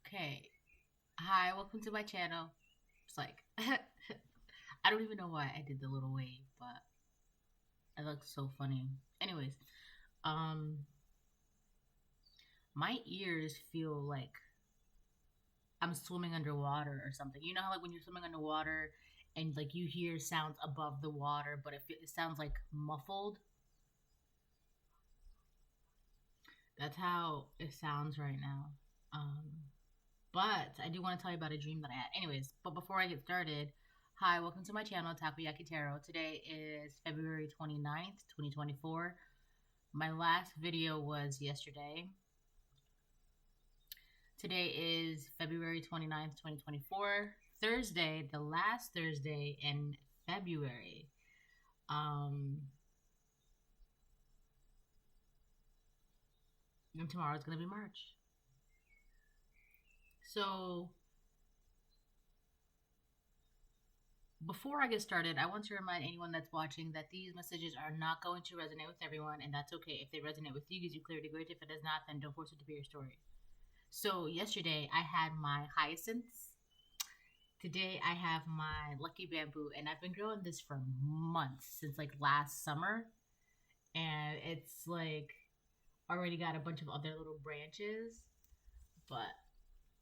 Okay. Hi, welcome to my channel. It's like, I don't even know why I did the little wave, but it looks so funny. Anyways, um, my ears feel like I'm swimming underwater or something. You know how like when you're swimming underwater and like you hear sounds above the water, but it sounds like muffled? That's how it sounds right now. Um, But I do want to tell you about a dream that I had. Anyways, but before I get started, hi, welcome to my channel, Takoyaki Tarot. Today is February 29th, 2024. My last video was yesterday. Today is February 29th, 2024. Thursday, the last Thursday in February. And tomorrow's going to be March. So before I get started, I want to remind anyone that's watching that these messages are not going to resonate with everyone, and that's okay. If they resonate with you, gives you clarity, great. If it does not, then don't force it to be your story. So yesterday I had my hyacinths. Today I have my lucky bamboo, and I've been growing this for months, since like last summer, and it's like already got a bunch of other little branches, but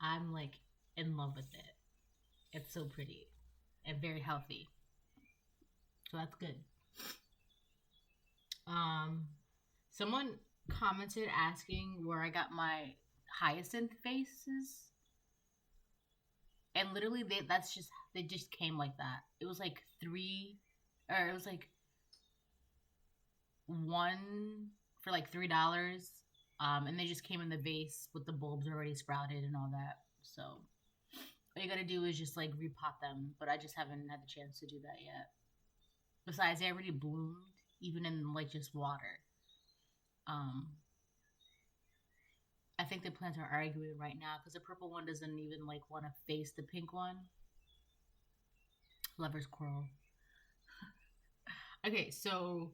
I'm like in love with it. It's so pretty and very healthy. So that's good. Um, Someone commented asking where I got my hyacinth faces, and literally they just came like that. It was like it was like one for like $3. And they just came in the vase with the bulbs already sprouted and all that. So all you gotta do is just like repot them, but I just haven't had the chance to do that yet. Besides, they already bloomed even in like just water. Um, I think the plants are arguing right now because the purple one doesn't even like want to face the pink one. Lover's quarrel. Okay, so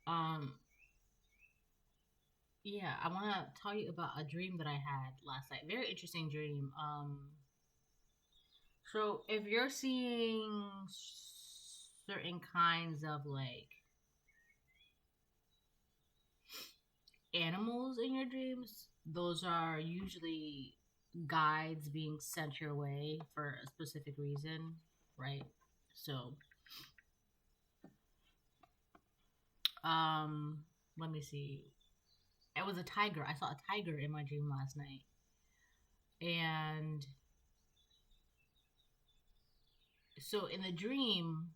um yeah, I want to tell you about a dream that I had last night. Very interesting dream. So if you're seeing certain kinds of like animals in your dreams, those are usually guides being sent your way for a specific reason, right? So, um, let me see. It was a tiger. I saw a tiger in my dream last night. And so in the dream,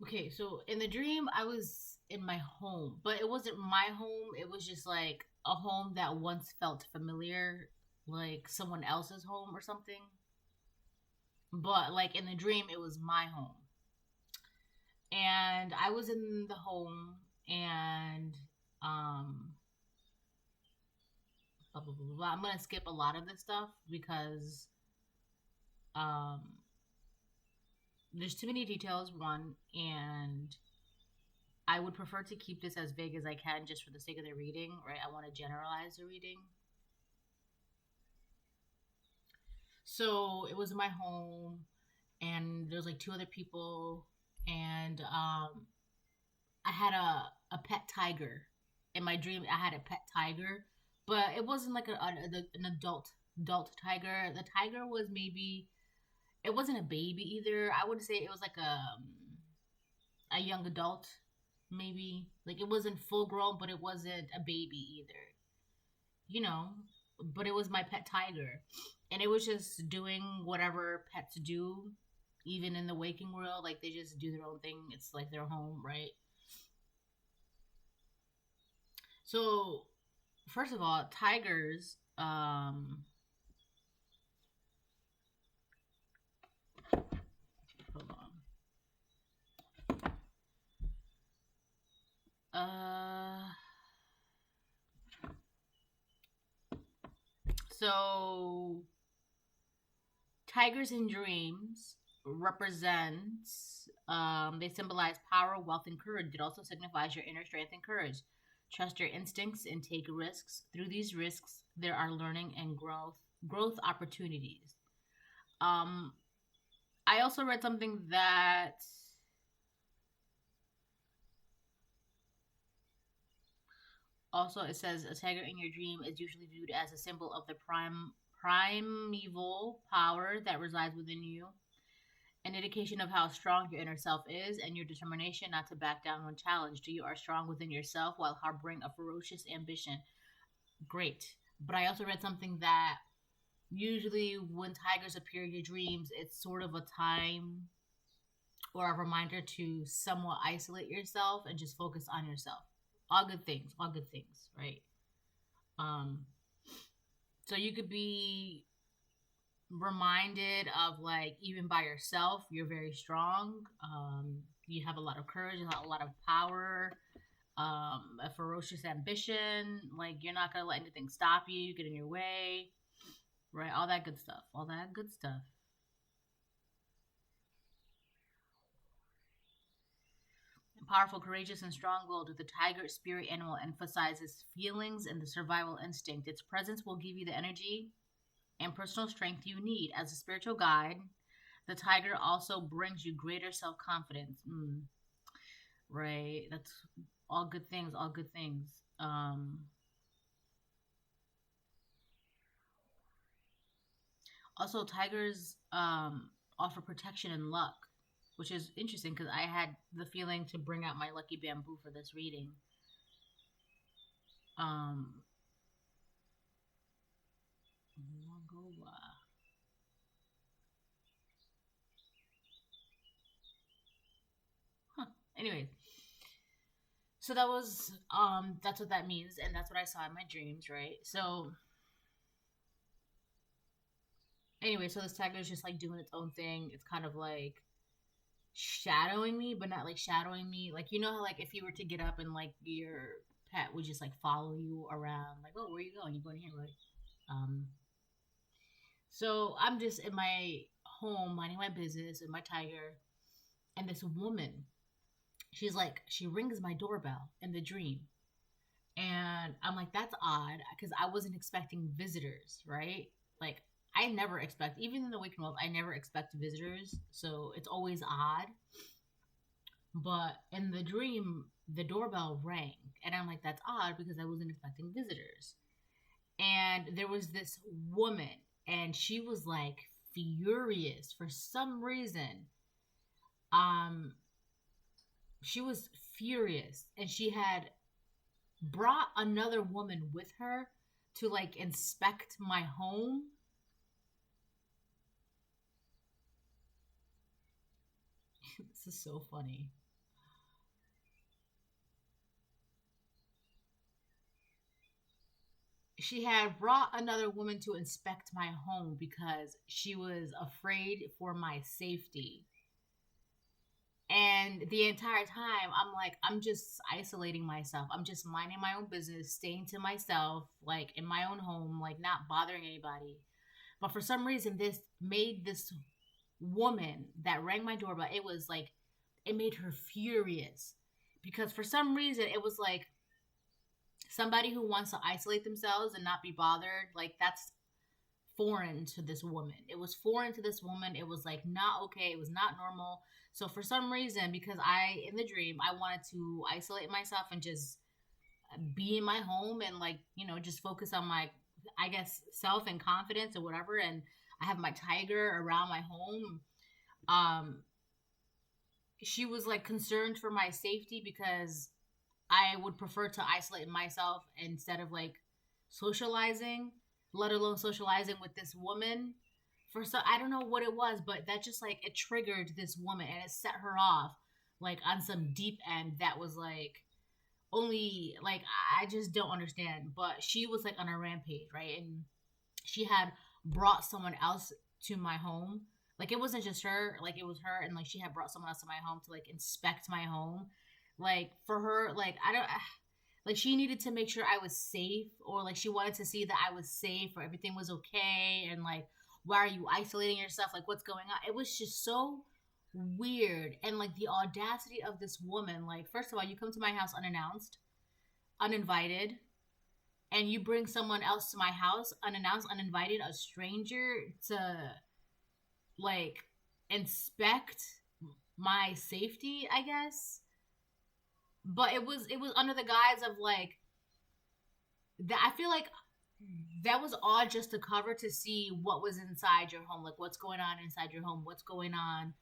okay, so in the dream, I was in my home, but it wasn't my home. It was just like a home that once felt familiar, like someone else's home or something. But like in the dream, it was my home. And I was in the home, and um blah blah blah blah, blah. I'm gonna skip a lot of this stuff because um there's too many details, one, and I would prefer to keep this as vague as I can just for the sake of the reading, right? I want to generalize the reading. So it was in my home, and there was like two other people, and I had a pet tiger. In my dream, I had a pet tiger, but it wasn't like an adult tiger. The tiger was maybe, it wasn't a baby either. I would say it was like a young adult, maybe. Like it wasn't full grown, but it wasn't a baby either. You know, but it was my pet tiger, and it was just doing whatever pets do, even in the waking world. Like they just do their own thing. It's like their home, right? So, first of all, tigers. Hold on. So tigers in dreams represents, they symbolize power, wealth, and courage. It also signifies your inner strength and courage. Trust your instincts and take risks. Through these risks, there are learning and growth opportunities. Um, I also read something that also it says a tiger in your dream is usually viewed as a symbol of the primeval power that resides within you, an indication of how strong your inner self is and your determination not to back down when challenged. You are strong within yourself while harboring a ferocious ambition. Great. But I also read something that usually when tigers appear in your dreams, it's sort of a time or a reminder to somewhat isolate yourself and just focus on yourself. All good things, right? Um, so you could be reminded of like even by yourself, you're very strong. You have a lot of courage, you have a lot of power, a ferocious ambition. Like you're not gonna let anything stop you, get in your way, right? All that good stuff. All that good stuff. Powerful, courageous, and strong willed, the tiger spirit animal emphasizes feelings and the survival instinct. Its presence will give you the energy and personal strength you need. As a spiritual guide, the tiger also brings you greater self confidence. Right? That's all good things, all good things. Also, tigers offer protection and luck, which is interesting because I had the feeling to bring out my lucky bamboo for this reading. Um, huh. Anyway, so that's what that means, and that's what I saw in my dreams, right? So anyway, so this tiger is just like doing its own thing. It's kind of like shadowing me, but not like shadowing me. Like you know how like if you were to get up and like your pet would just like follow you around, like, oh, where are you going? You going here, right? Um, so I'm just in my home minding my business with my tiger, and this woman, she's like, she rings my doorbell in the dream, and I'm like, that's odd because I wasn't expecting visitors, right? Like I never expect, even in the waking world, I never expect visitors, so it's always odd. But in the dream, the doorbell rang, and I'm like, that's odd because I wasn't expecting visitors. And there was this woman, and she was like furious for some reason. Um, she was furious, and she had brought another woman with her to like inspect my home. This is so funny. She had brought another woman to inspect my home because she was afraid for my safety. And the entire time, I'm like, I'm just isolating myself. I'm just minding my own business, staying to myself, like in my own home, like not bothering anybody. But for some reason, this made this woman that rang my doorbell, it was like, it made her furious. Because for some reason, it was like somebody who wants to isolate themselves and not be bothered, like that's foreign to this woman. It was foreign to this woman. It was like not okay. It was not normal. So for some reason, because I in the dream, I wanted to isolate myself and just be in my home and like, you know, just focus on my I guess self and confidence or whatever, and I have my tiger around my home. Um she was like concerned for my safety because I would prefer to isolate myself instead of like socializing, let alone socializing with this woman. For so I don't know what it was, but that just like it triggered this woman and it set her off like on some deep end that was like only like I just don't understand. But she was like on a rampage, right? And she had brought someone else to my home. Like it wasn't just her, like it was her and like she had brought someone else to my home to like inspect my home. Like for her, like I don't like she needed to make sure I was safe or like she wanted to see that I was safe or everything was okay and like why are you isolating yourself? Like what's going on? It was just so weird and like the audacity of this woman. Like first of all, you come to my house unannounced. uninvited, and you bring someone else to my house unannounced, uninvited, a stranger, to like inspect my safety, I guess. But it was under the guise of like that. I feel like that was all just to cover to see what was inside your home, like what's going on inside your home, what's going on.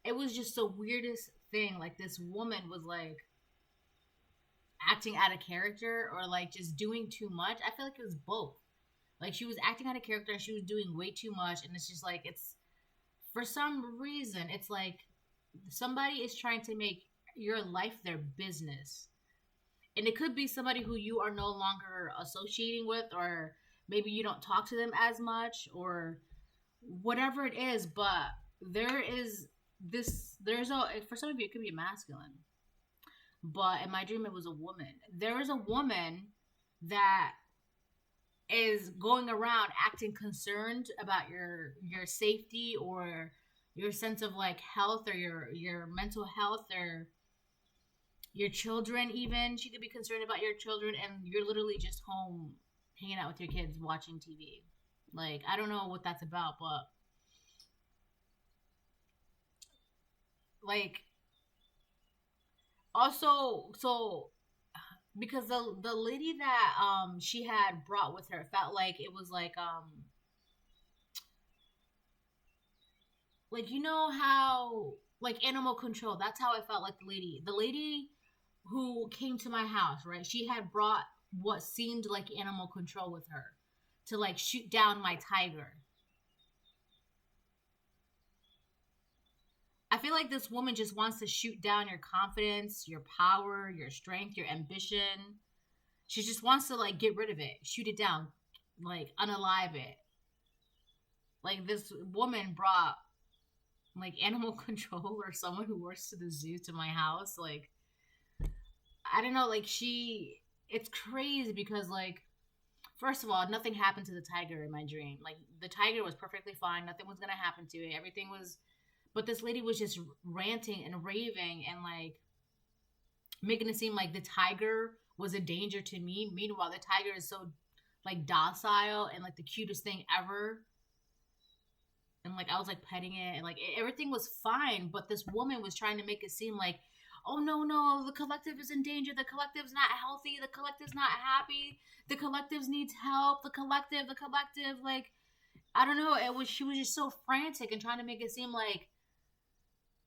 It was just the weirdest thing. Like this woman was like acting out of character or like just doing too much. I feel like it was both. Like she was acting out of character and she was doing way too much, and it's just like it's for some reason it's like somebody is trying to make your life their business. And it could be somebody who you are no longer associating with, or maybe you don't talk to them as much, or whatever it is. But there is there's a, for some of you it could be masculine, but in my dream it was a woman. There is a woman that is going around acting concerned about your safety, or your sense of like health, or your mental health, or your children. Even she could be concerned about your children, and you're literally just home hanging out with your kids watching TV. Like, I don't know what that's about, but like also, so because the lady that she had brought with her felt like it was like, you know how like animal control. That's how I felt like the lady who came to my house, right? She had brought what seemed like animal control with her to like shoot down my tiger. I feel like this woman just wants to shoot down your confidence, your power, your strength, your ambition. She just wants to like get rid of it, shoot it down, like unalive it. Like this woman brought like animal control or someone who works to the zoo to my house. Like, I don't know, like it's crazy because like first of all, nothing happened to the tiger in my dream. Like the tiger was perfectly fine, nothing was gonna happen to it. Everything was, but this lady was just ranting and raving and like making it seem like the tiger was a danger to me. Meanwhile, the tiger is so like docile and like the cutest thing ever. And like I was like petting it and like everything was fine, but this woman was trying to make it seem like, oh no, no, the collective is in danger, the collective's not healthy, the collective's not happy, the collective needs help, the collective, like I don't know. It was, she was just so frantic and trying to make it seem like,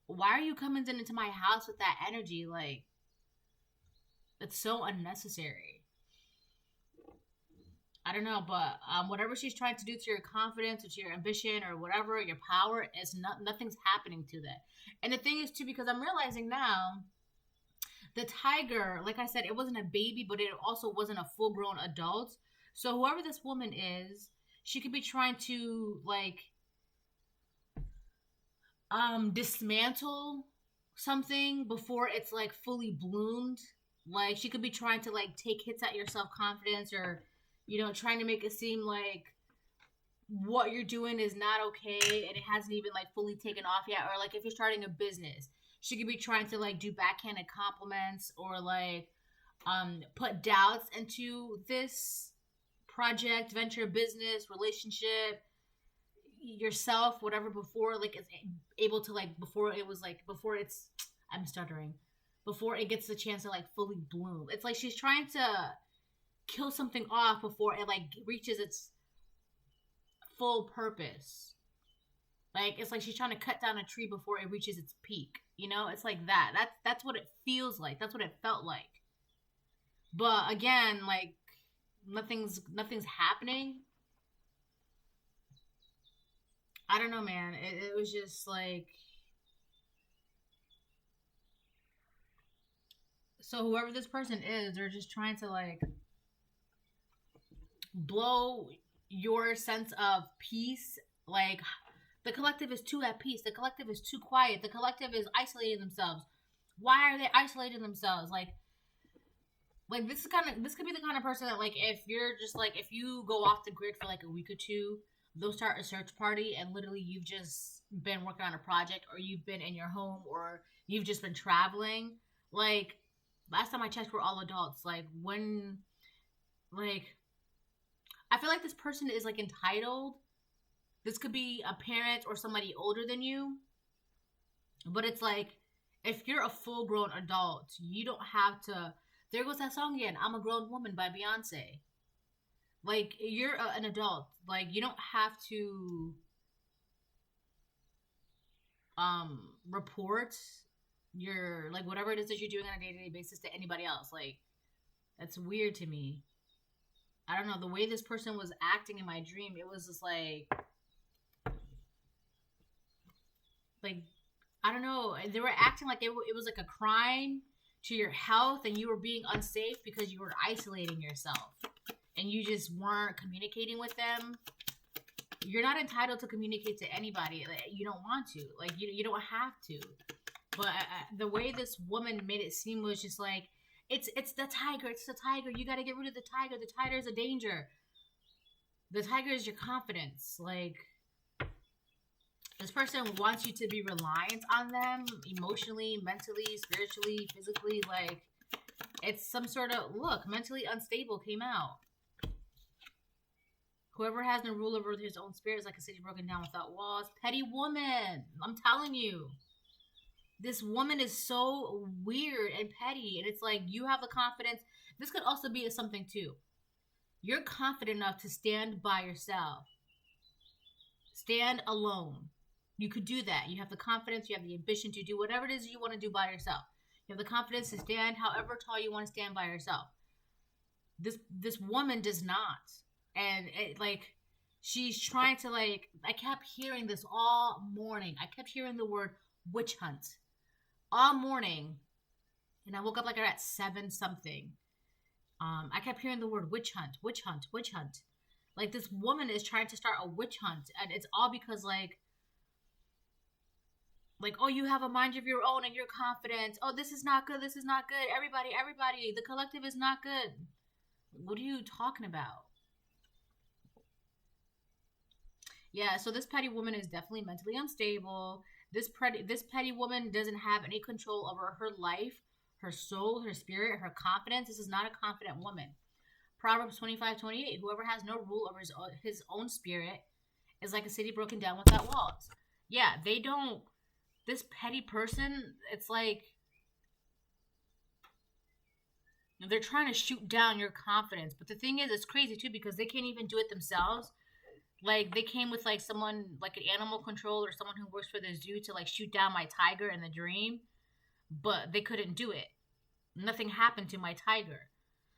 why are you coming into my house with that energy? Like, it's so unnecessary. I don't know, but whatever she's trying to do to your confidence, or to your ambition, or whatever, your power, is not, nothing's happening to that. And the thing is too, because I'm realizing now, the tiger, like I said, it wasn't a baby, but it also wasn't a full grown adult. So whoever this woman is, she could be trying to like dismantle something before it's like fully bloomed. Like she could be trying to like take hits at your self-confidence, or trying to make it seem like what you're doing is not okay and it hasn't even like fully taken off yet. Or like if you're starting a business, she could be trying to like do backhanded compliments, or like put doubts into this project, venture, business, relationship, yourself, whatever, before like it's able to like, before it was like, before it's, I'm stuttering, before it gets the chance to like fully bloom. It's like she's trying to kill something off before it like reaches its full purpose. Like it's like she's trying to cut down a tree before it reaches its peak. It's like that. That's what it feels like. That's what it felt like. But again, like nothing's happening. I don't know, man. It was just like, so whoever this person is, they're just trying to like blow your sense of peace. Like the collective is too at peace, the collective is too quiet, the collective is isolating themselves. Why are they isolating themselves? Like this could be the kind of person that like, if you're just like, if you go off the grid for like a week or two, they'll start a search party, and literally you've just been working on a project, or you've been in your home, or you've just been traveling. Like last time I checked, we're all adults. Like, when, like, I feel like this person is like entitled. This could be a parent or somebody older than you, but it's like, if you're a full grown adult, you don't have to. There goes that song again, I'm a Grown Woman by Beyonce. Like, you're an adult. Like, you don't have to report your, like, whatever it is that you're doing on a day-to-day basis to anybody else. Like, that's weird to me. I don't know, the way this person was acting in my dream, it was just like I don't know, they were acting like it was like a crime to your health, and you were being unsafe because you were isolating yourself and you just weren't communicating with them. You're not entitled to communicate to anybody. Like, you don't want to. Like, you don't have to. But the way this woman made it seem was just like, it's the tiger. It's the tiger. You got to get rid of the tiger. The tiger is a danger. The tiger is your confidence. Like, this person wants you to be reliant on them emotionally, mentally, spiritually, physically. Like, it's some sort of, look, mentally unstable came out. Whoever has no rule over his own spirit is like a city broken down without walls. Petty woman. I'm telling you. This woman is so weird and petty. And it's like, you have the confidence. This could also be something too. You're confident enough to stand by yourself. Stand alone. You could do that. You have the confidence. You have the ambition to do whatever it is you want to do by yourself. You have the confidence to stand however tall you want to stand by yourself. This woman does not. And it, like, she's trying to, like, I kept hearing this all morning. I kept hearing the word witch hunt all morning. And I woke up like at 7 something. I kept hearing the word witch hunt, witch hunt, witch hunt. Like, this woman is trying to start a witch hunt. And it's all because, like, oh, you have a mind of your own and you're confident. Oh, this is not good. This is not good. Everybody, the collective is not good. What are you talking about? Yeah, so this petty woman is definitely mentally unstable. This petty woman doesn't have any control over her life, her soul, her spirit, her confidence. This is not a confident woman. Proverbs 25:28. Whoever has no rule over his own spirit is like a city broken down without walls. Yeah, they don't. This petty person, it's like they're trying to shoot down your confidence. But the thing is, it's crazy too because they can't even do it themselves. Like, they came with, like, someone, like, an animal control or someone who works for the zoo to, like, shoot down my tiger in the dream. But they couldn't do it. Nothing happened to my tiger.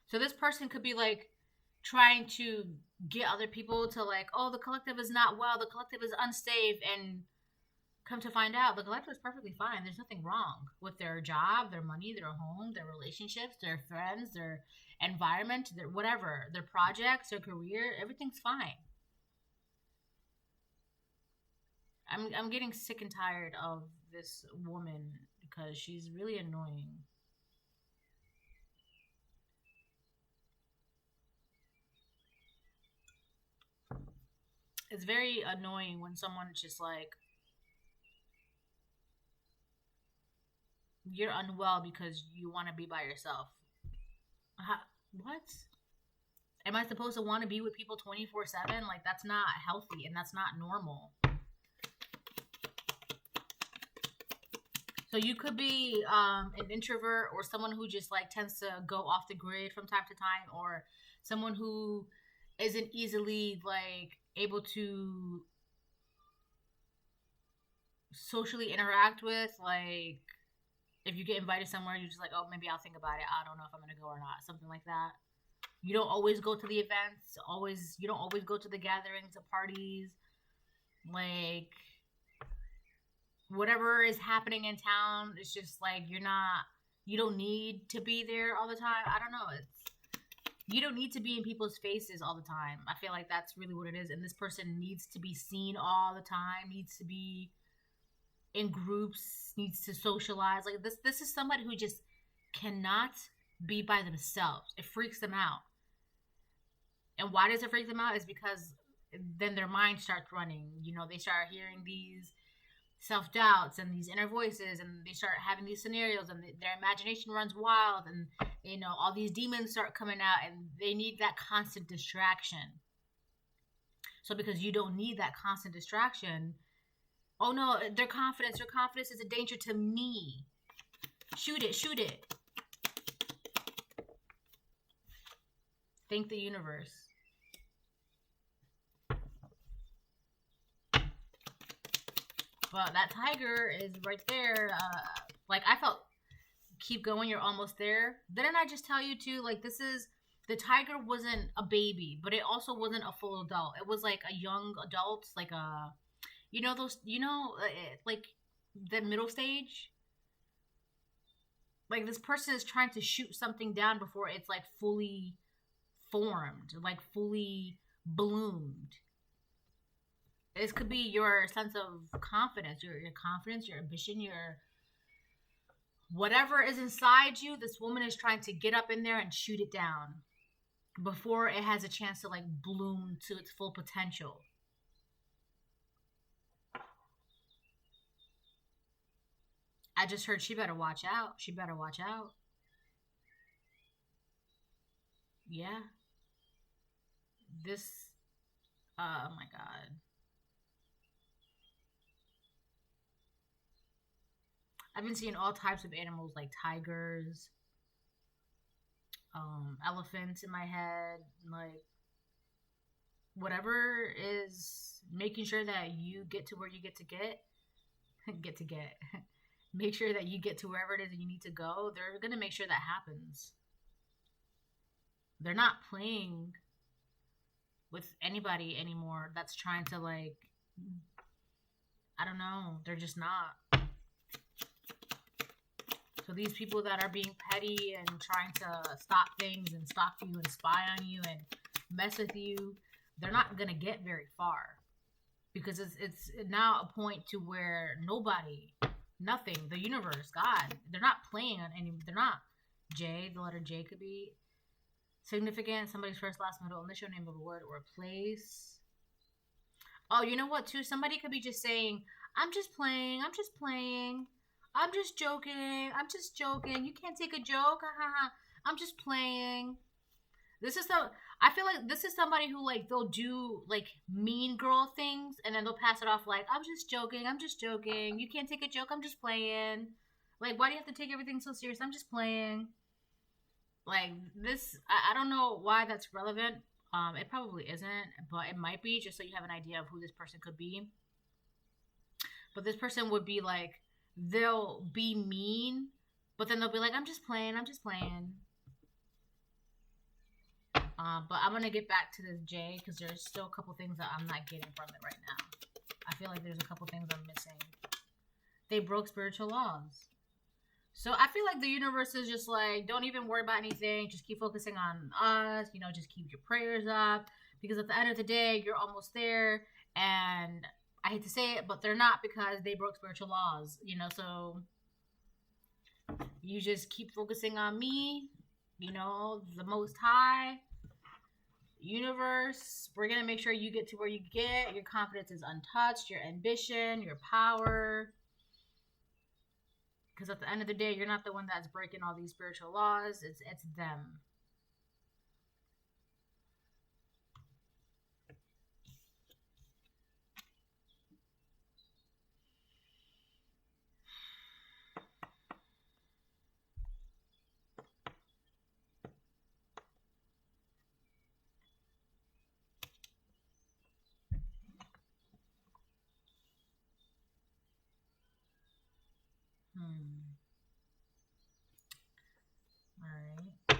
So this person could be, like, trying to get other people to, like, oh, the collective is not well. The collective is unsafe. And come to find out, the collective is perfectly fine. There's nothing wrong with their job, their money, their home, their relationships, their friends, their environment, their whatever, their projects, their career. Everything's fine. I'm getting sick and tired of this woman because she's really annoying. It's very annoying when someone's just like, you're unwell because you want to be by yourself. What? Am I supposed to want to be with people 24/7? Like, that's not healthy and that's not normal. So you could be an introvert or someone who just, like, tends to go off the grid from time to time, or someone who isn't easily, like, able to socially interact with. Like, if you get invited somewhere, you're just like, oh, maybe I'll think about it. I don't know if I'm going to go or not. Something like that. You don't always go to the events. You don't always go to the gatherings, the parties. Like, whatever is happening in town, it's just like you don't need to be there all the time. I don't know. You don't need to be in people's faces all the time. I feel like that's really what it is. And this person needs to be seen all the time, needs to be in groups, needs to socialize. Like, this is somebody who just cannot be by themselves. It freaks them out. And why does it freak them out? Is because then their mind starts running. You know, they start hearing these self-doubts and these inner voices, and they start having these scenarios, and their imagination runs wild, and all these demons start coming out, and they need that constant distraction. So because you don't need that constant distraction, oh no, their confidence is a danger to me. Shoot it. Thank the universe. But that tiger is right there. I felt, keep going, you're almost there. Didn't I just tell you too, the tiger wasn't a baby, but it also wasn't a full adult. It was like a young adult, like like the middle stage. Like this person is trying to shoot something down before it's like fully formed, like fully bloomed. This could be your sense of confidence, your confidence, your ambition, your whatever is inside you. This woman is trying to get up in there and shoot it down before it has a chance to like bloom to its full potential. I just heard she better watch out. She better watch out. Yeah. This, oh my God. I've been seeing all types of animals like tigers, elephants in my head, like whatever is making sure that you get to where you get to get. Make sure that you get to wherever it is that you need to go. They're going to make sure that happens. They're not playing with anybody anymore that's trying to I don't know. They're just not. So these people that are being petty and trying to stop things and stalk you and spy on you and mess with you, they're not going to get very far. Because it's now a point to where nobody, nothing, the universe, God, they're not playing on any, they're not. J, the letter J could be significant, somebody's first, last, middle, initial, name of a word or a place. Oh, you know what, too? Somebody could be just saying, I'm just playing. I'm just joking. You can't take a joke. I'm just playing. I feel like this is somebody who they'll do mean girl things and then they'll pass it off like, I'm just joking. You can't take a joke. I'm just playing. Like, why do you have to take everything so serious? I'm just playing. Like this, I don't know why that's relevant. It probably isn't, but it might be, just so you have an idea of who this person could be. But this person would be they'll be mean, but then they'll be like, I'm just playing. But I'm going to get back to this J, because there's still a couple things that I'm not getting from it right now. I feel like there's a couple things I'm missing. They broke spiritual laws. So I feel like the universe is just don't even worry about anything. Just keep focusing on us. Just keep your prayers up. Because at the end of the day, you're almost there. And I hate to say it, but they're not, because they broke spiritual laws. So you just keep focusing on me. The Most High. Universe. We're going to make sure you get to where you get. Your confidence is untouched. Your ambition. Your power. Because at the end of the day, you're not the one that's breaking all these spiritual laws. It's them. Alright.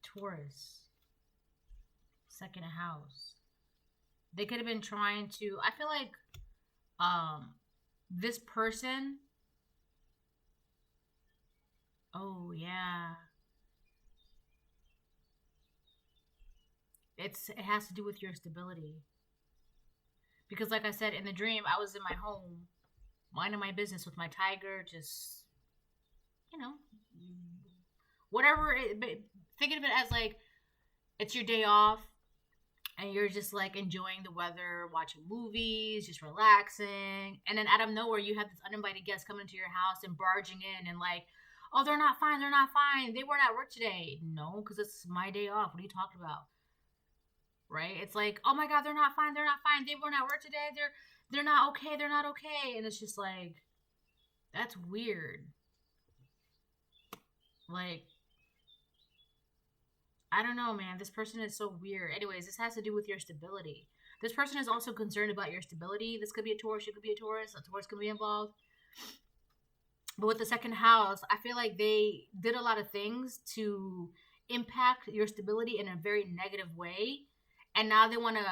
Taurus. Second house. They could have been trying to, I feel like this person, oh yeah, it has to do with your stability. Because like I said, in the dream, I was in my home, minding my business with my tiger, just, whatever. Thinking of it as It's your day off, and you're just like enjoying the weather, watching movies, just relaxing. And then out of nowhere, you have this uninvited guest coming into your house and barging in and like, oh, they're not fine. They're not fine. They weren't at work today. No, because it's my day off. What are you talking about? Right? It's like, oh my God, they're not fine. They're not fine. They weren't at work today. They're not okay. They're not okay. And it's just like, that's weird. Like, I don't know, man. This person is so weird. Anyways, this has to do with your stability. This person is also concerned about your stability. This could be a Taurus. It could be a Taurus. A Taurus could be involved. But with the second house, I feel like they did a lot of things to impact your stability in a very negative way. And now they want to,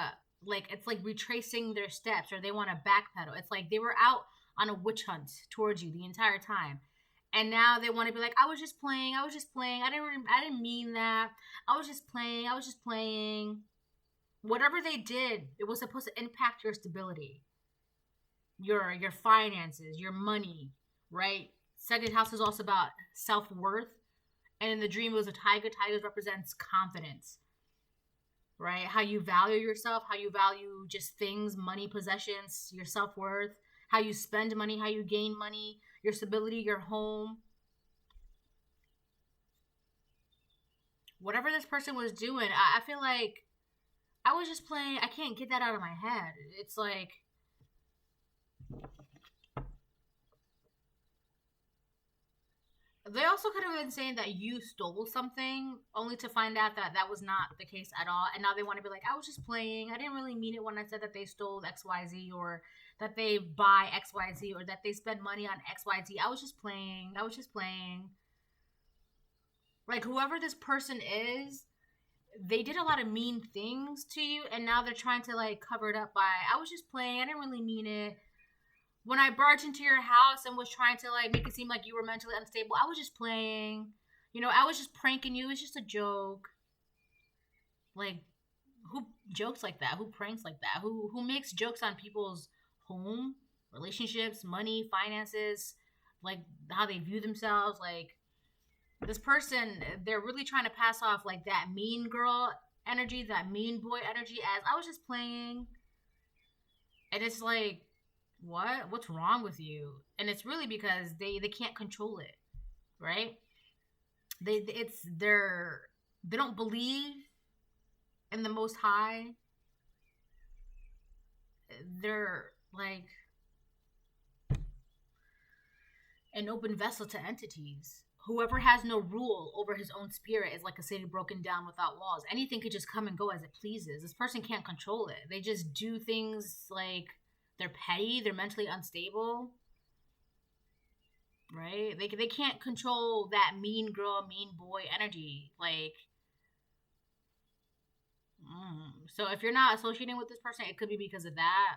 like, it's like retracing their steps, or they want to backpedal. It's like they were out on a witch hunt towards you the entire time. And now they want to be like, I was just playing. I didn't mean that. I was just playing. Whatever they did, it was supposed to impact your stability, your finances, your money, right? Second house is also about self-worth. And in the dream, it was a tiger. Tigers represents confidence, right? How you value yourself, how you value just things, money, possessions, your self-worth, how you spend money, how you gain money, your stability, your home. Whatever this person was doing, I feel like I was just playing. I can't get that out of my head. It's like, they also could have been saying that you stole something, only to find out that that was not the case at all. And now they want to be like, I was just playing. I didn't really mean it when I said that they stole XYZ, or that they buy XYZ, or that they spend money on XYZ. I was just playing. Like, whoever this person is, they did a lot of mean things to you, and now they're trying to, like, cover it up by, I was just playing. I didn't really mean it. When I barged into your house and was trying to, like, make it seem like you were mentally unstable, I was just playing. I was just pranking you. It's just a joke. Like, who jokes like that? Who pranks like that? Who makes jokes on people's home, relationships, money, finances, like, how they view themselves? Like, this person, they're really trying to pass off, like, that mean girl energy, that mean boy energy as, I was just playing. And it's like, what's wrong with you? And it's really because they can't control it, right? They don't believe in the Most High. They're like an open vessel to entities. Whoever has no rule over his own spirit is like a city broken down without walls. Anything could just come and go as it pleases. This person can't control it. They just do things like, they're petty, they're mentally unstable, right? They can't control that mean girl, mean boy energy. Like, so if you're not associating with this person, it could be because of that.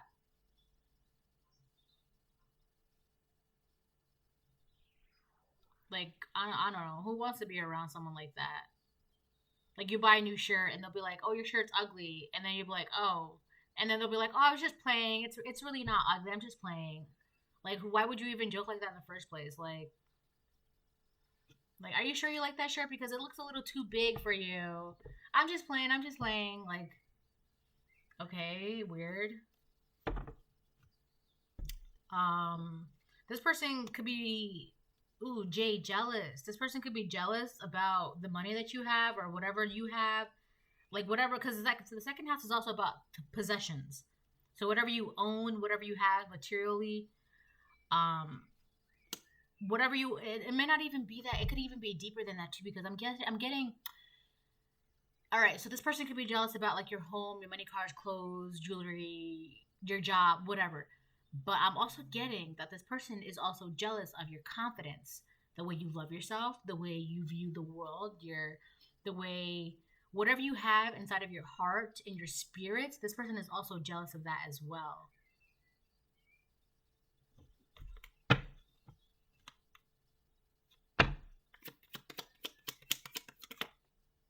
Like, I don't know. Who wants to be around someone like that? Like, you buy a new shirt and they'll be like, oh, your shirt's ugly. And then you'll be like, oh. And then they'll be like, oh, I was just playing. It's really not ugly. I'm just playing. Like, why would you even joke like that in the first place? Like, are you sure you like that shirt? Because it looks a little too big for you. I'm just playing. Like, okay, weird. This person could be, Jay, jealous. This person could be jealous about the money that you have, or whatever you have. Like, whatever, because the second house is also about possessions. So whatever you own, whatever you have materially, whatever it may not even be that. It could even be deeper than that too, because I'm getting. All right, so this person could be jealous about, like, your home, your money, cars, clothes, jewelry, your job, whatever. But I'm also getting that this person is also jealous of your confidence, the way you love yourself, the way you view the world, the way. Whatever you have inside of your heart and your spirit, this person is also jealous of that as well.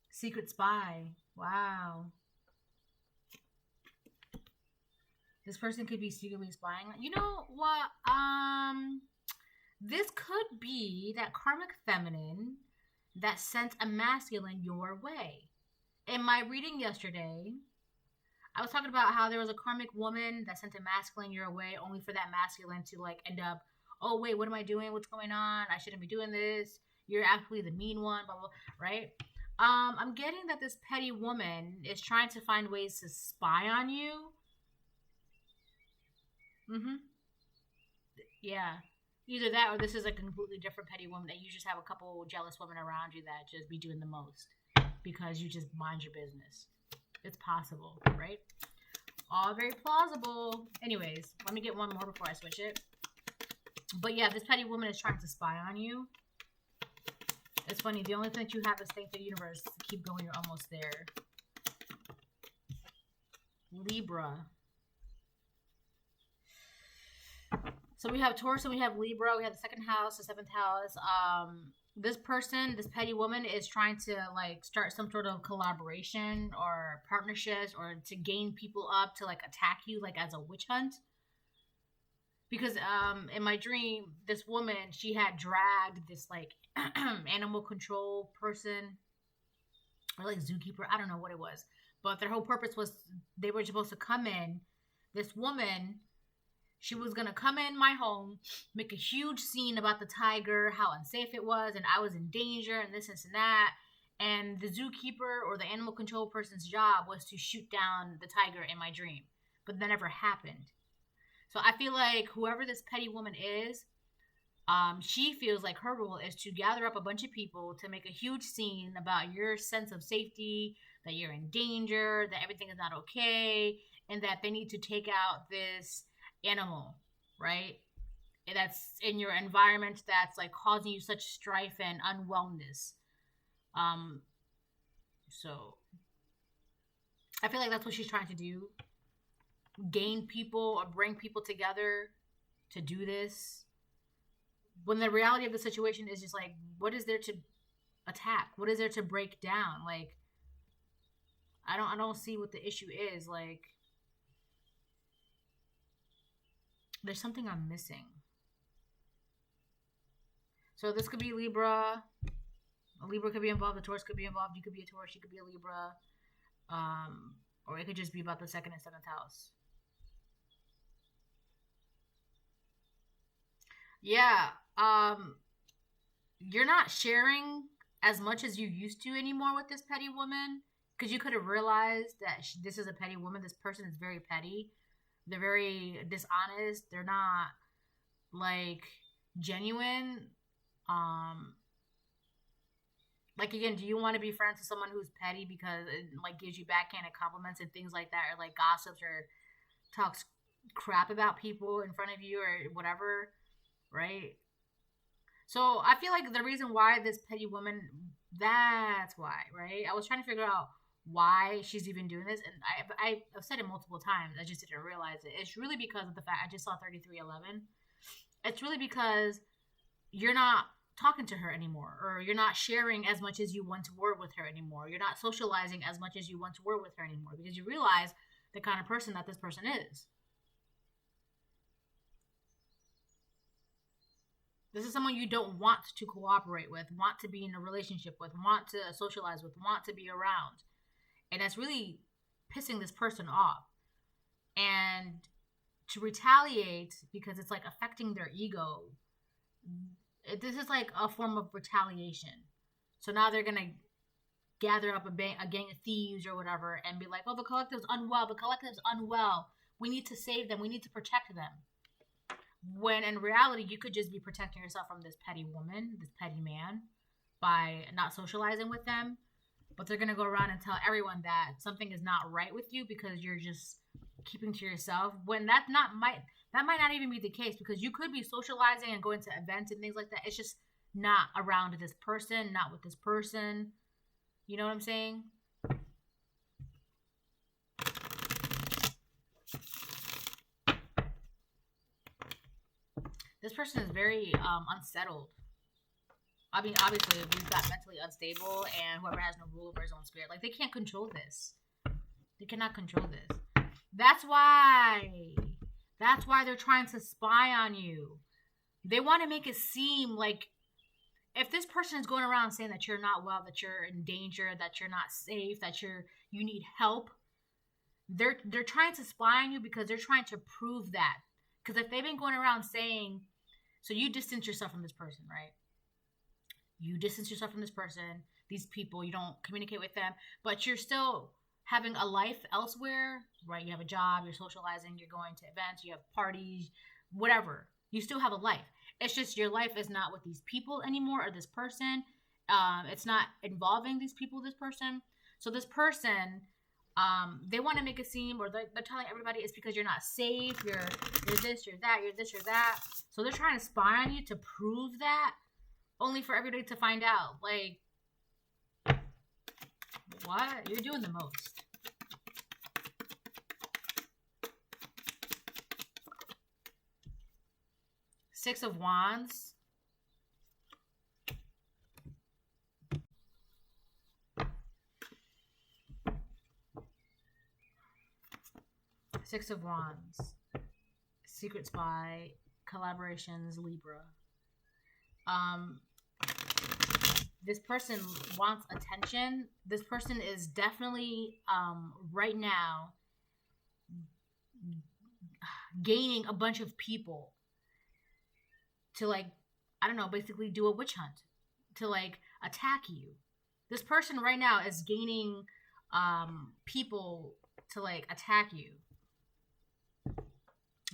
Secret spy. Wow. This person could be secretly spying. You know what? This could be that karmic feminine that sent a masculine your way. In my reading yesterday, I was talking about how there was a karmic woman that sent a masculine your way only for that masculine to like end up, oh wait, what am I doing? What's going on? I shouldn't be doing this. You're actually the mean one, blah blah, right? I'm getting that this petty woman is trying to find ways to spy on you. Mm-hmm. Yeah. Either that or this is a completely different petty woman that you just have a couple jealous women around you that just be doing the most because you just mind your business. It's possible, right? All very plausible. Anyways, let me get one more before I switch it. But yeah, this petty woman is trying to spy on you. It's funny. The only thing that you have is thank the universe. Keep going. You're almost there. Libra. So we have Taurus and we have Libra. We have the second house, the seventh house. This person, this petty woman, is trying to like start some sort of collaboration or partnerships or to gain people up to like attack you like as a witch hunt. Because in my dream, this woman, she had dragged this like animal control person or like zookeeper. I don't know what it was, but their whole purpose was they were supposed to come in. This woman, she was going to come in my home, make a huge scene about the tiger, how unsafe it was, and I was in danger, and this and that. And the zookeeper or the animal control person's job was to shoot down the tiger in my dream. But that never happened. So I feel like whoever this petty woman is, she feels like her role is to gather up a bunch of people to make a huge scene about your sense of safety, that you're in danger, that everything is not okay, and that they need to take out this animal, right? That's in your environment that's like causing you such strife and unwellness. So I feel like that's what she's trying to do. Gain people or bring people together to do this. When the reality of the situation is just like, what is there to attack? What is there to break down? Like, I don't see what the issue is. Like, there's something I'm missing. So this could be Libra. A Libra could be involved. A Taurus could be involved. You could be a Taurus. You could be a Libra. Or it could just be about the second and seventh house. Yeah. You're not sharing as much as you used to anymore with this petty woman because you could have realized that this is a petty woman. This person is very petty. They're very dishonest. They're not like genuine. Like again, do you want to be friends with someone who's petty because it like gives you backhanded compliments and things like that, or like gossips or talks crap about people in front of you or whatever, right? So I feel like the reason why this petty woman, that's why, right? I was trying to figure out why she's even doing this, and I've said it multiple times. I just didn't realize it. It's really because of the fact I just saw 3311. It's really because you're not talking to her anymore, or you're not sharing as much as you once were with her anymore. You're not socializing as much as you once were with her anymore because you realize the kind of person that this person is. This is someone you don't want to cooperate with, want to be in a relationship with, want to socialize with, want to be around. And that's really pissing this person off. And to retaliate because it's like affecting their ego, this is like a form of retaliation. So now they're going to gather up a gang of thieves or whatever and be like, oh, the collective's unwell. The collective's unwell. We need to save them. We need to protect them. When in reality, you could just be protecting yourself from this petty woman, this petty man, by not socializing with them. But they're going to go around and tell everyone that something is not right with you because you're just keeping to yourself. When that might not even be the case because you could be socializing and going to events and things like that. It's just not around this person, not with this person. You know what I'm saying? This person is very unsettled. I mean, obviously, we've got mentally unstable and whoever has no rule over his own spirit. Like, they can't control this. They cannot control this. That's why they're trying to spy on you. They want to make it seem like if this person is going around saying that you're not well, that you're in danger, that you're not safe, that you need help, they're trying to spy on you because they're trying to prove that. Because if they've been going around saying, so you distance yourself from this person, right? You distance yourself from this person, these people, you don't communicate with them, but you're still having a life elsewhere, right? You have a job, you're socializing, you're going to events, you have parties, whatever. You still have a life. It's just your life is not with these people anymore or this person. It's not involving these people, this person. So this person, they want to make it seem, or they're telling everybody it's because you're not safe, you're this, you're that, you're this, you're that. So they're trying to spy on you to prove that, only for everybody to find out, like, what? You're doing the most. Six of Wands. Six of Wands. Secret Spy. Collaborations. Libra. This person wants attention. This person is definitely right now gaining a bunch of people to, like, I don't know, basically do a witch hunt, to like attack you. This person right now is gaining people to like attack you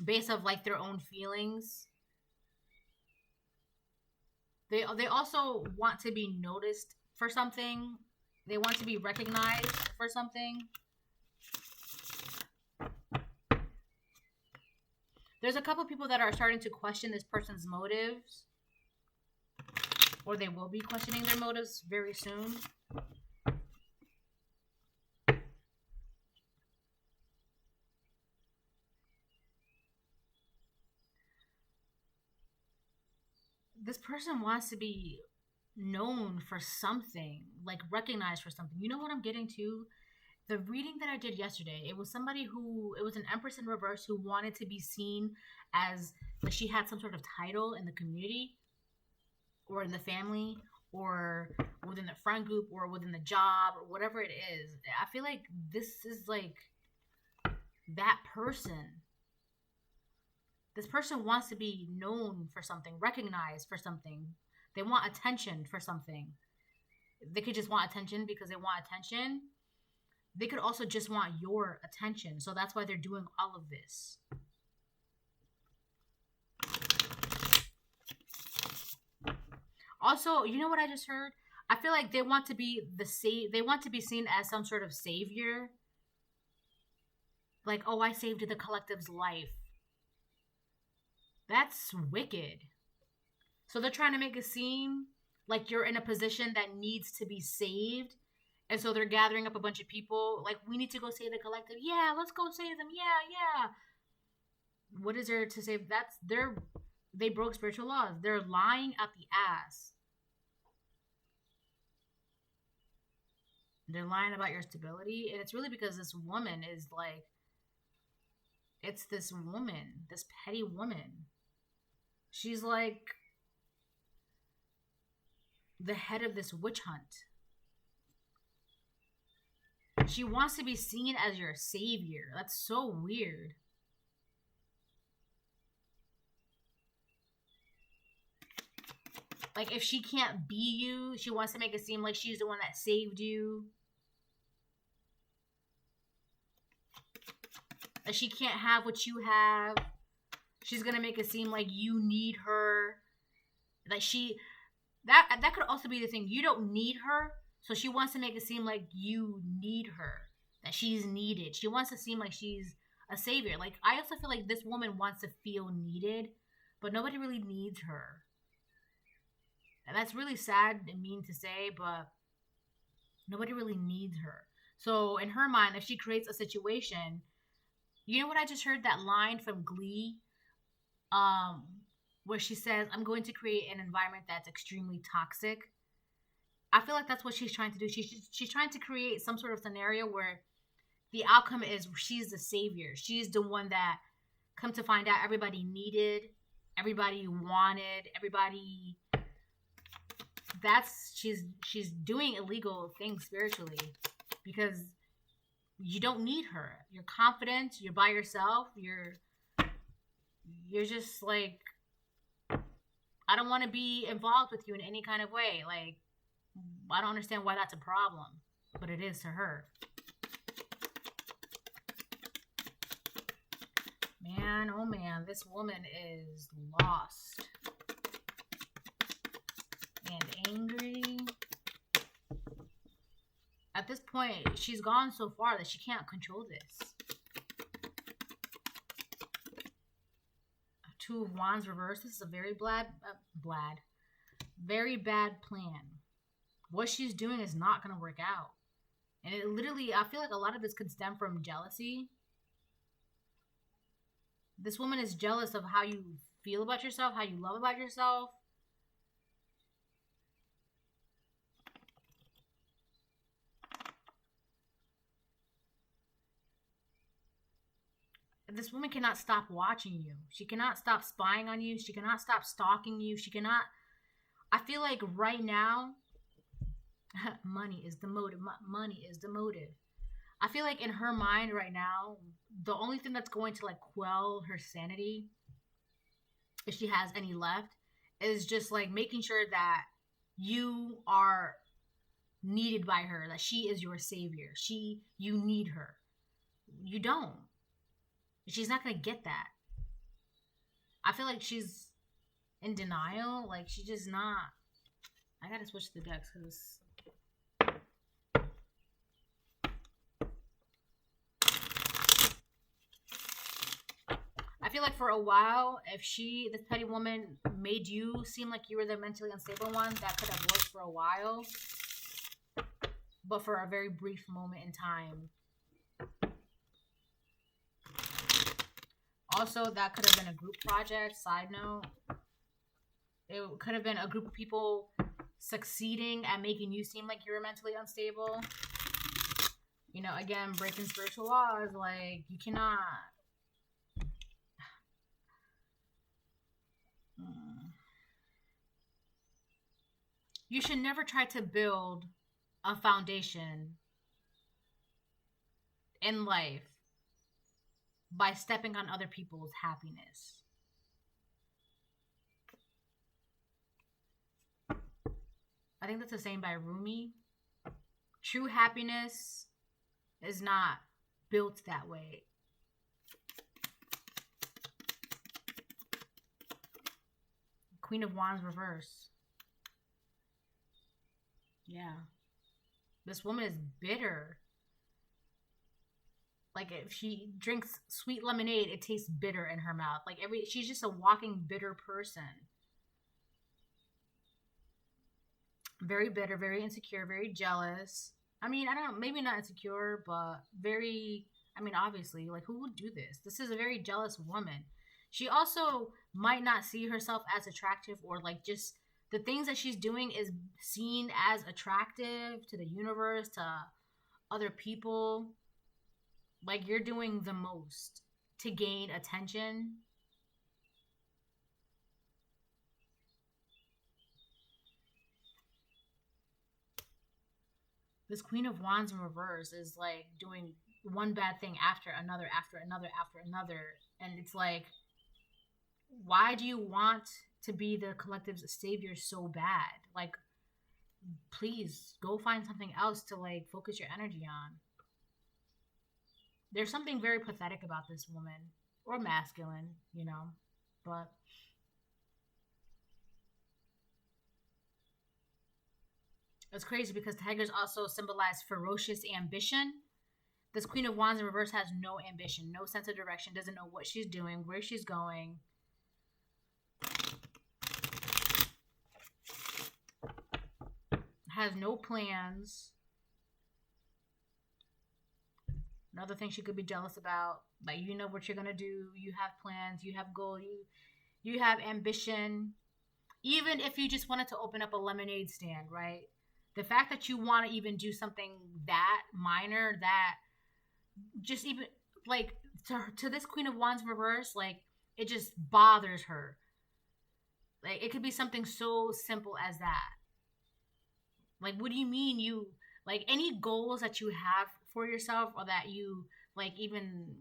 based of like their own feelings. They also want to be noticed for something. They want to be recognized for something. There's a couple people that are starting to question this person's motives. Or they will be questioning their motives very soon. This person wants to be known for something, like recognized for something. You know what I'm getting to? The reading that I did yesterday, it was somebody it was an Empress in reverse who wanted to be seen as like she had some sort of title in the community or in the family or within the friend group or within the job or whatever it is. I feel like this is like that person. This person wants to be known for something, recognized for something. They want attention for something. They could just want attention because they want attention. They could also just want your attention. So that's why they're doing all of this. Also, you know what I just heard? I feel like they want to be they want to be seen as some sort of savior. Like, oh, I saved the collective's life. That's wicked. So they're trying to make it seem like you're in a position that needs to be saved. And so they're gathering up a bunch of people. Like, we need to go save the collective. Yeah, let's go save them. Yeah. What is there to save? They broke spiritual laws. They're lying at the ass. They're lying about your stability. And it's really because this woman is like, it's this woman, this petty woman. She's like the head of this witch hunt. She wants to be seen as your savior. That's so weird. Like, if she can't be you, she wants to make it seem like she's the one that saved you. That she can't have what you have. She's gonna make it seem like you need her. Like that could also be the thing. You don't need her, so she wants to make it seem like you need her. That she's needed. She wants to seem like she's a savior. Like, I also feel like this woman wants to feel needed, but nobody really needs her. And that's really sad and mean to say, but nobody really needs her. So in her mind, if she creates a situation, you know what I just heard? That line from Glee, where she says, I'm going to create an environment that's extremely toxic. I feel like that's what she's trying to do. She's trying to create some sort of scenario where the outcome is she's the savior. She's the one that, come to find out, everybody needed, everybody wanted, everybody she's doing illegal things spiritually because you don't need her. You're confident, you're by yourself, you're just like, I don't want to be involved with you in any kind of way. Like, I don't understand why that's a problem, but it is to her. Man, oh man, this woman is lost and angry. At this point, she's gone so far that she can't control this. Two of Wands reversed. This is a very very bad plan. What she's doing is not going to work out. And it literally, I feel like a lot of this could stem from jealousy. This woman is jealous of how you feel about yourself, how you love about yourself. This woman cannot stop watching you. She cannot stop spying on you. She cannot stop stalking you. She cannot. I feel like right now, money is the motive. Money is the motive. I feel like in her mind right now, the only thing that's going to like quell her sanity, if she has any left, is just like making sure that you are needed by her, that she is your savior. You need her. You don't. She's not going to get that. I feel like she's in denial. Like, she's just not. I got to switch the decks because I feel like for a while, if this petty woman, made you seem like you were the mentally unstable one, that could have worked for a while. But for a very brief moment in time. Also, that could have been a group project. Side note, it could have been a group of people succeeding at making you seem like you were mentally unstable. You know, again, breaking spiritual laws. Like, you cannot. You should never try to build a foundation in life by stepping on other people's happiness. I think that's the same by Rumi. True happiness is not built that way. Queen of Wands reverse. Yeah. This woman is bitter. Like, if she drinks sweet lemonade, it tastes bitter in her mouth. Like, she's just a walking bitter person. Very bitter, very insecure, very jealous. I mean, I don't know, maybe not insecure, but very, I mean, obviously, like, who would do this? This is a very jealous woman. She also might not see herself as attractive, or like, just the things that she's doing is seen as attractive to the universe, to other people. Like, you're doing the most to gain attention. This Queen of Wands in reverse is like doing one bad thing after another, after another, after another. And it's like, why do you want to be the collective's savior so bad? Like, please go find something else to like focus your energy on. There's something very pathetic about this woman, or masculine, you know, but it's crazy because tigers also symbolize ferocious ambition. This Queen of Wands in reverse has no ambition, no sense of direction, doesn't know what she's doing, where she's going. Has no plans. Another thing she could be jealous about, like, you know what you're gonna do, you have plans, you have goals, you have ambition. Even if you just wanted to open up a lemonade stand, right? The fact that you want to even do something that minor, that just even like to this Queen of Wands reverse, like, it just bothers her. Like, it could be something so simple as that. Like, what do you mean you, like, any goals that you have for yourself or that you, like, even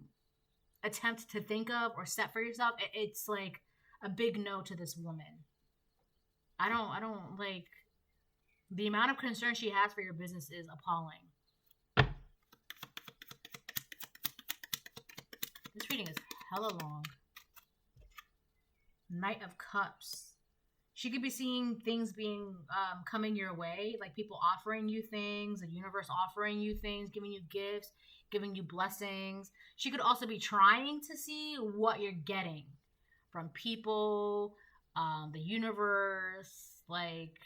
attempt to think of or set for yourself, it's like a big no to this woman. I don't like the amount of concern she has for your business is appalling. This reading is hella long. Knight of Cups. She could be seeing things being coming your way, like people offering you things, the universe offering you things, giving you gifts, giving you blessings. She could also be trying to see what you're getting from people, the universe, like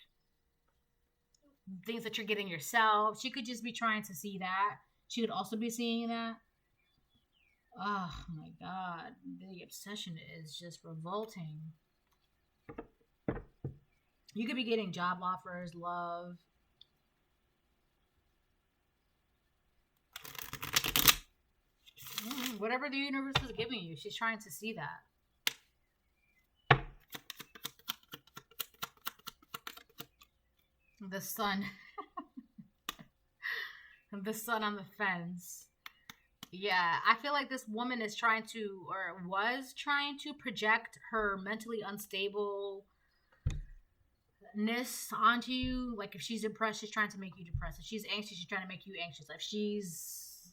things that you're getting yourself. She could just be trying to see that. She could also be seeing that. Oh my god, the obsession is just revolting. You could be getting job offers, love. Whatever the universe is giving you, she's trying to see that. The sun. The sun on the fence. Yeah, I feel like this woman is trying to, or was trying to project her mentally unstableness onto you. Like if she's depressed, she's trying to make you depressed. If she's anxious, she's trying to make you anxious. If she's,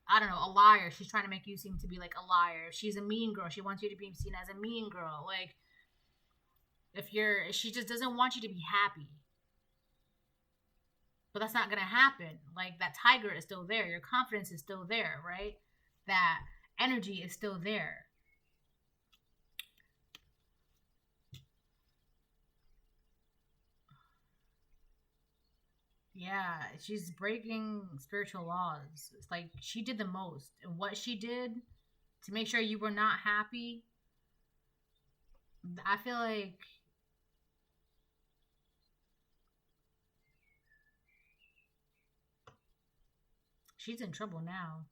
I don't know, a liar, she's trying to make you seem to be like a liar. If she's a mean girl, she wants you to be seen as a mean girl. Like she just doesn't want you to be happy. But that's not going to happen. Like, that tiger is still there. Your confidence is still there, right? That energy is still there. Yeah, she's breaking spiritual laws. It's like she did the most. And what she did to make sure you were not happy, I feel like she's in trouble now.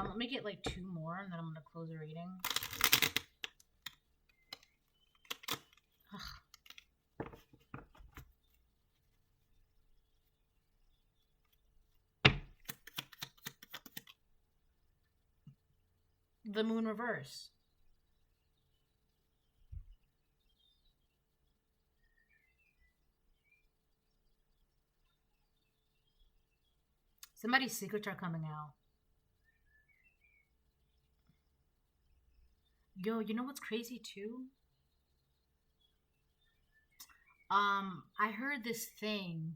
Let me get like 2 more and then I'm going to close the reading. The moon reverse. Somebody's secrets are coming out. Yo, you know what's crazy too? I heard this thing.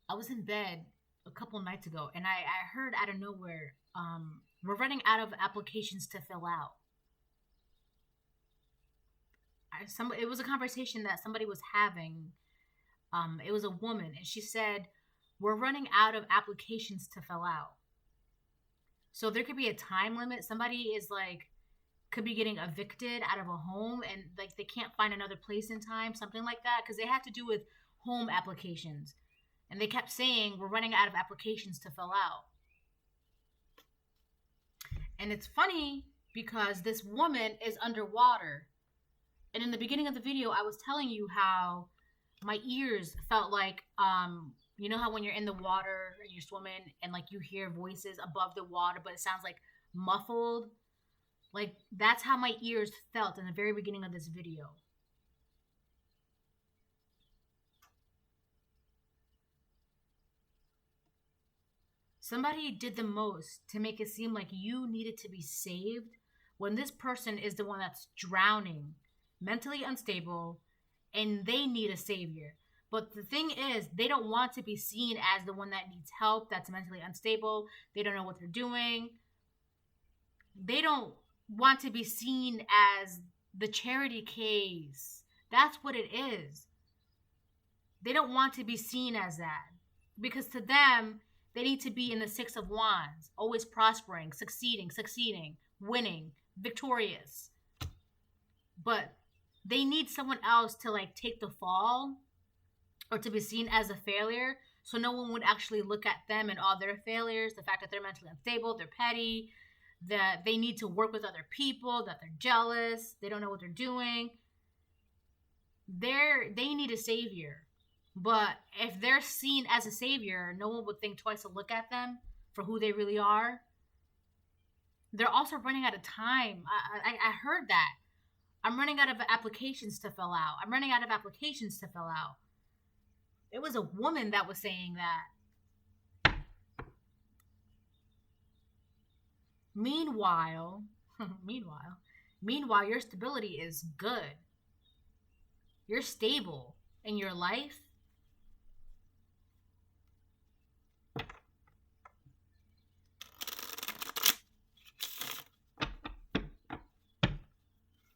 I was in bed a couple nights ago and I heard out of nowhere, we're running out of applications to fill out. It was a conversation that somebody was having. It was a woman and she said, we're running out of applications to fill out. So there could be a time limit. Somebody is like, could be getting evicted out of a home and like they can't find another place in time, something like that, because they have to do with home applications. And they kept saying, we're running out of applications to fill out. And it's funny because this woman is underwater. And in the beginning of the video, I was telling you how my ears felt like, you know how when you're in the water and you're swimming and like you hear voices above the water, but it sounds like muffled? Like that's how my ears felt in the very beginning of this video. Somebody did the most to make it seem like you needed to be saved when this person is the one that's drowning, mentally unstable, and they need a savior. But the thing is, they don't want to be seen as the one that needs help, that's mentally unstable. They don't know what they're doing. They don't want to be seen as the charity case. That's what it is. They don't want to be seen as that. Because to them, they need to be in the 6 of Wands, always prospering, succeeding, winning, victorious. But they need someone else to like take the fall or to be seen as a failure, so no one would actually look at them and all their failures, the fact that they're mentally unstable, they're petty, that they need to work with other people, that they're jealous, they don't know what they're doing. They need a savior. But if they're seen as a savior, no one would think twice to look at them for who they really are. They're also running out of time. I heard that. I'm running out of applications to fill out. I'm running out of applications to fill out. It was a woman that was saying that. Meanwhile, your stability is good. You're stable in your life.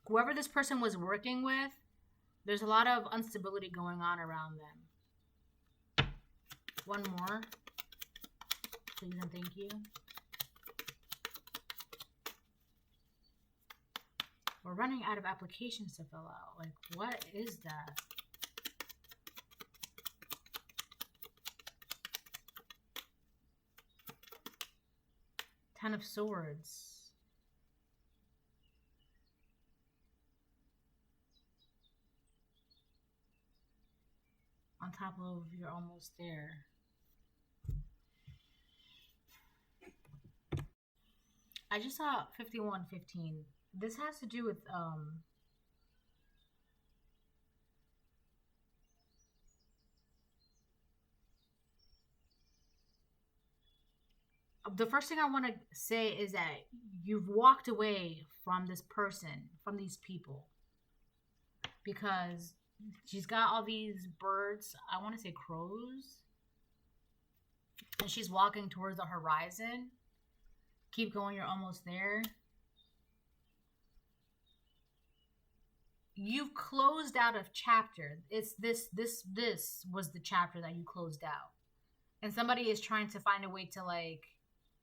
Whoever this person was working with, there's a lot of instability going on around them. One more. Please and thank you. We're running out of applications to fill out. Like, what is that? Ten of Swords. On top of you're almost there. I just saw 5115. This has to do with the first thing I want to say is that you've walked away from this person, from these people, because she's got all these birds, I want to say crows, and she's walking towards the horizon. Keep going, you're almost there. You've closed out a chapter. It's this was the chapter that you closed out. And somebody is trying to find a way to like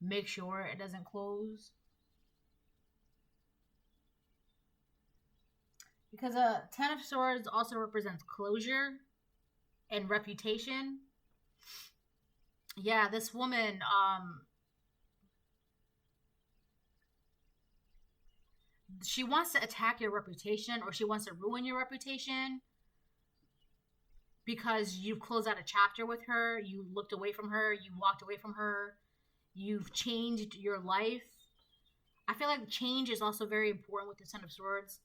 make sure it doesn't close. Because Ten of Swords also represents closure and reputation. Yeah, this woman, she wants to attack your reputation, or she wants to ruin your reputation because you've closed out a chapter with her, you looked away from her, you walked away from her, you've changed your life. I feel like change is also very important with the Ten of Swords.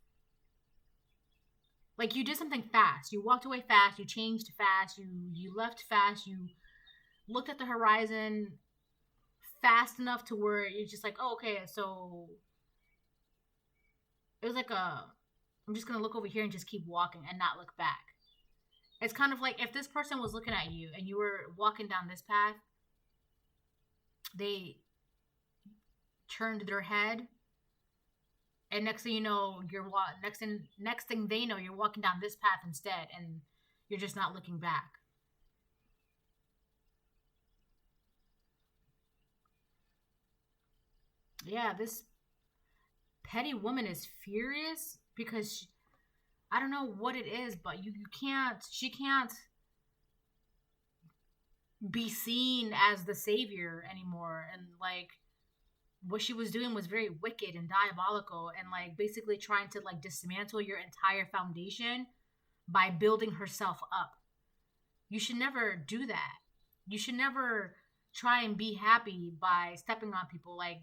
Like, you did something fast. You walked away fast, you changed fast, you left fast, you looked at the horizon fast enough to where you're just like, oh, okay, so it was like I'm just going to look over here and just keep walking and not look back. It's kind of like if this person was looking at you and you were walking down this path, they turned their head, and next thing you know, next thing they know, you're walking down this path instead, and you're just not looking back. Yeah, this petty woman is furious because I don't know what it is, but she can't be seen as the savior anymore. And like, what she was doing was very wicked and diabolical, and like basically trying to like dismantle your entire foundation by building herself up. You should never do that. You should never try and be happy by stepping on people. Like,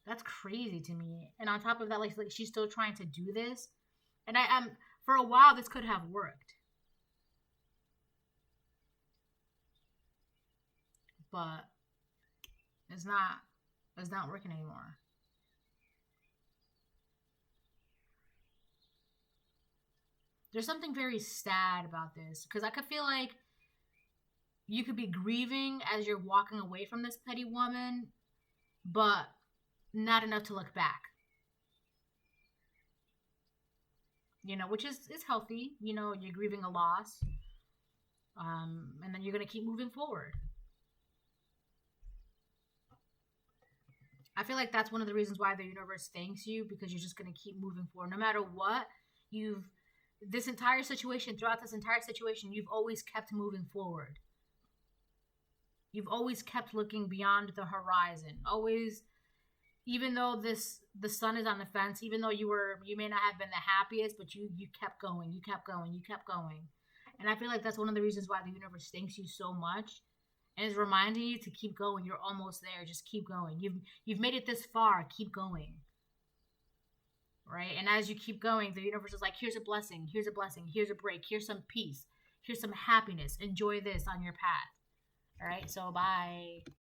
that's crazy to me. And on top of that, like she's still trying to do this. And I am, for a while, this could have worked. But it's not working anymore. There's something very sad about this, because I could feel like you could be grieving as you're walking away from this petty woman, but not enough to look back. You know, which is healthy. You know, you're grieving a loss. And then you're going to keep moving forward. I feel like that's one of the reasons why the universe thanks you, because you're just going to keep moving forward. No matter what, throughout this entire situation, you've always kept moving forward. You've always kept looking beyond the horizon. Always even though the sun is on the fence, even though you may not have been the happiest, but you kept going, you kept going, you kept going. And I feel like that's one of the reasons why the universe thanks you so much and is reminding you to keep going. You're almost there. Just keep going. You've made it this far. Keep going. Right? And as you keep going, the universe is like, here's a blessing, here's a blessing, here's a break, here's some peace, here's some happiness. Enjoy this on your path. All right? So bye.